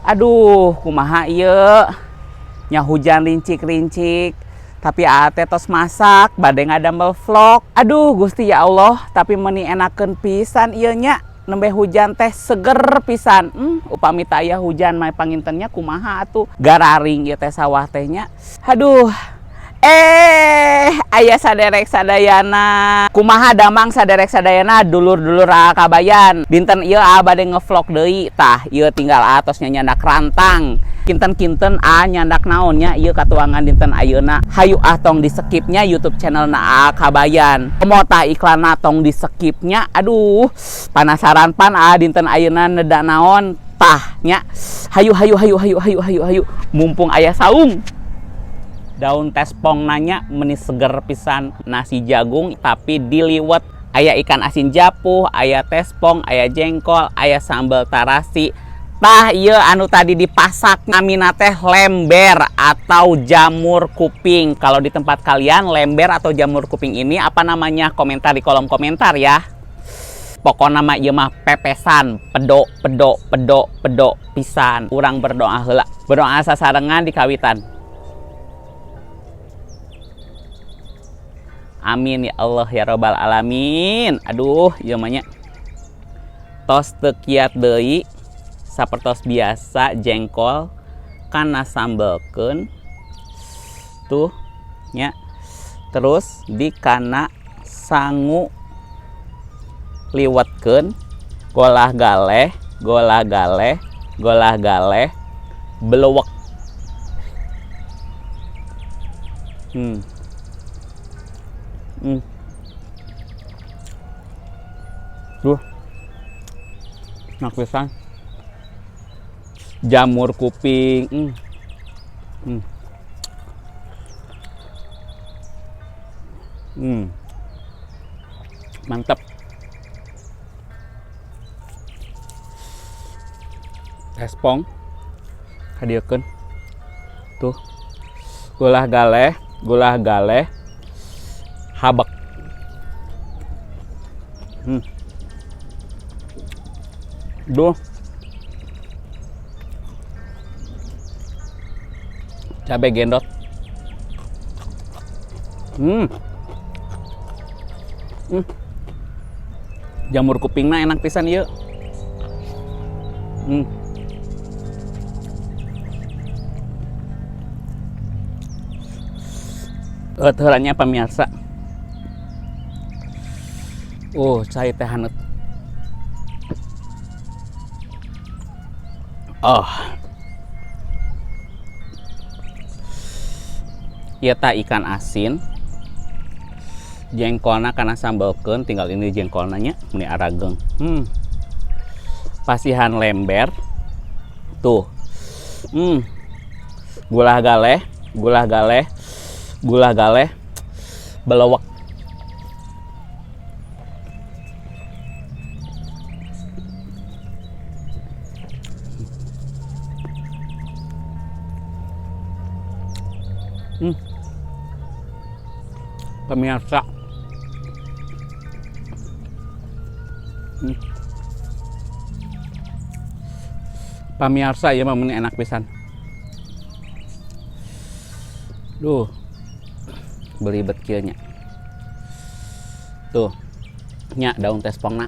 Aduh, kumaha ieu? Nya hujan rincik-rincik. Tapi ate tos masak, bade ngadamel vlog. Aduh, Gusti ya Allah, tapi meni enakeun pisan ieu nya. Nembe hujan teh seger pisan. Upami teu aya hujan mah pangintennya kumaha atuh? Gararing ieu teh sawah teh nya. Aduh. Aya saderek sadayana. Kumaha damang saderek sadayana dulur-dulur kabayan. Dinten ieu bade ngevlog deui tah. Ieu tinggal atos nyandak rantang. Kinten-kinten nyandak naonnya ieu katuangan dinten ayeuna. Hayu tong di skipnya YouTube channelna kabayan. Mota iklanna tong di skipnya. Aduh, penasaran pan dinten ayeuna neda naon tah nya. Hayu. Mumpung aya saung. Daun tespong nanya meni seger pisan nasi jagung tapi diliwet aya ikan asin japuh, aya tespong, aya jengkol, aya sambal tarasi. Tah ieu anu tadi dipasak namina teh lember atau jamur kuping. Kalau di tempat kalian lember atau jamur kuping ini apa namanya? Komentar di kolom komentar ya. Pokoknya mah ieu mah pepesan, pedo pisan. Urang berdoa heula. Berdoa sasarengan di kawitan. Amin ya Allah ya Rabbal Alamin. Aduh, ieu mah nya tos teu kiat deui sapertos biasa jengkol kana sambelkeun tuh nya. Terus dikana sangu liwetkeun golah galeh belewek. Duh, enak pisan. Jamur kuping. Mantap. Tespong kadiekeun. Tuh. Golah galeh. Habak. Duh. Cabai gendot. Jamur kupingna enak pisan ieu. Heulanya pamirsa. Cai teh haneut. Ieu tah ikan asin. Jengkolna kana sambelkeun, tinggal ini jengkolna nya meni arageung. Pasihan lember. Tuh. Gulah galeh belewek. Pemirsa. Pemirsa ya mah meni enak pisan. Duh. Belibet kieu nya. Tuh. Nya daun tespongna.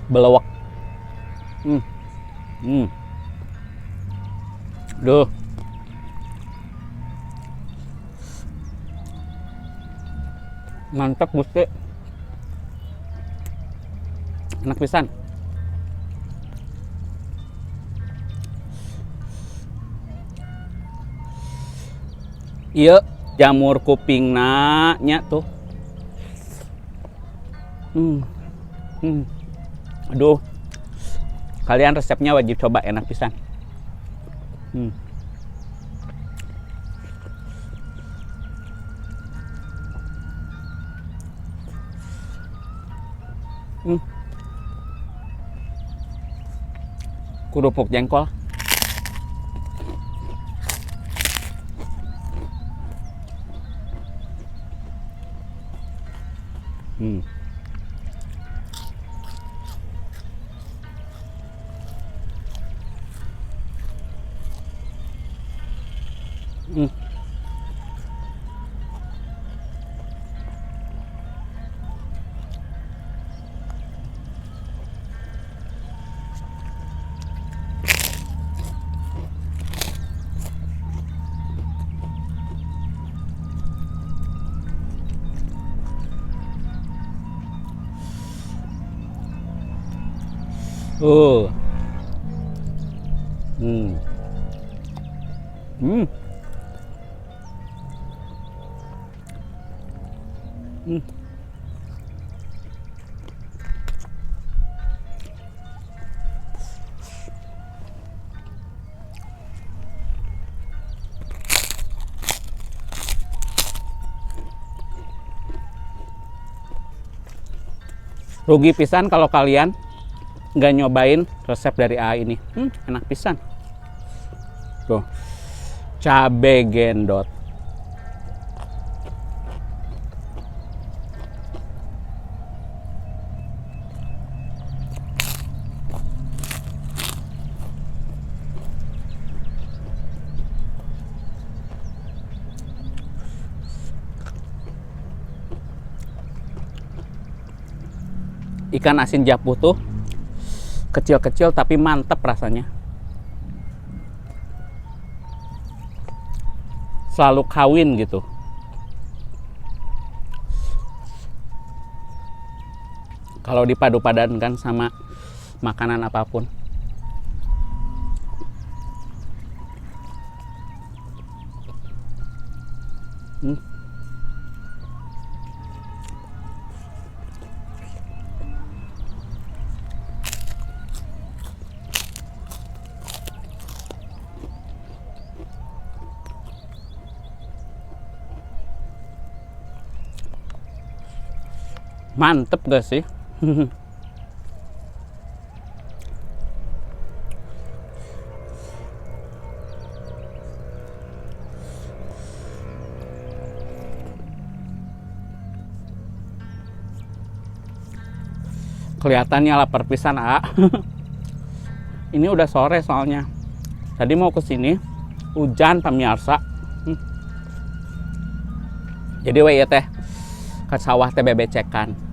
Belewek. Duh. Mantap Gusti. Enak pisan. Ieu jamur kupingna nya tuh. Aduh, kalian resepnya wajib coba, enak pisan. Kerupuk jengkol. Hmm. Hmm. Hmm. Hmm. Hmm. Rugi pisan kalau kalian nggak nyobain resep dari A ini. Enak pisan. Tuh, cabe gendot. Ikan asin japu tuh kecil-kecil tapi mantep rasanya. Selalu kawin gitu. Kalau dipadu-padankan sama makanan apapun. Mantep gak sih? Kelihatannya lapar pisan, A. Ini udah sore soalnya. Tadi mau ke sini, hujan pemirsa. Jadi we teh ke sawah teh bebecekan.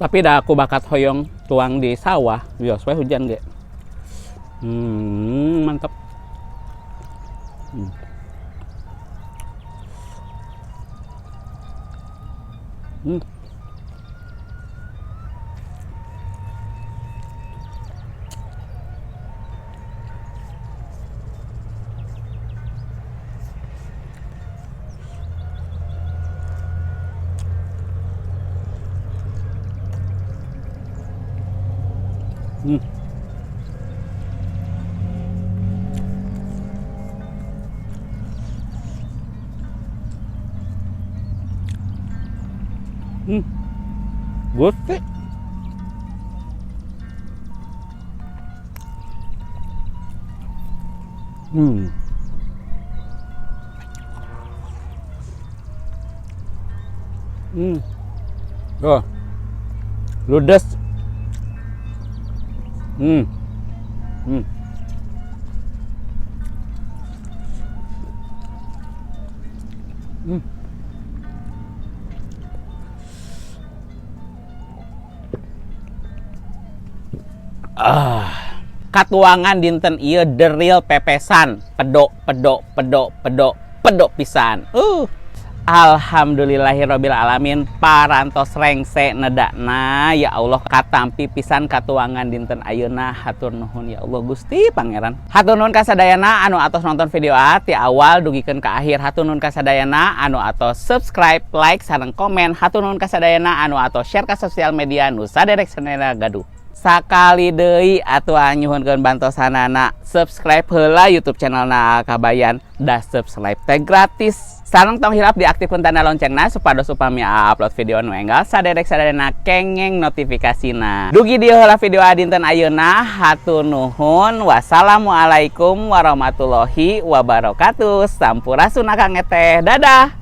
Tapi dah aku bakat hoyong tuang di sawah, bios we hujan ge. Mantap. Good sih. Oh, ludes. Katuangan dinten ieu the real pepesan, pedok pisan. Alhamdulillahirabbil alamin, parantos rengse nedakna ya Allah katampi pisan katuangan dinten ayeuna. Hatur nuhun ya Allah Gusti Pangeran. Hatur nuhun kasadayana anu atos nonton video ti awal dugikeun ka akhir. Hatur nuhun kasadayana anu atos subscribe, like, sareng komen. Hatur nuhun kasadayana anu atos share ka sosial media nu saderek sanana gaduh. Sakali deui atuh nyuhunkeun bantosanana subscribe heula YouTube channelna Kabayan, da subscribe teh gratis. Sareng tong hilap diaktifkeun tanda loncengna supados upami upload video nu enggal saderek-saderena kengeng notifikasina. Dugi dieu heula video dinten ayeuna, hatur nuhun. Wassalamualaikum warahmatullahi wabarakatuh. Sampurasun Kang Eteh. Dadah.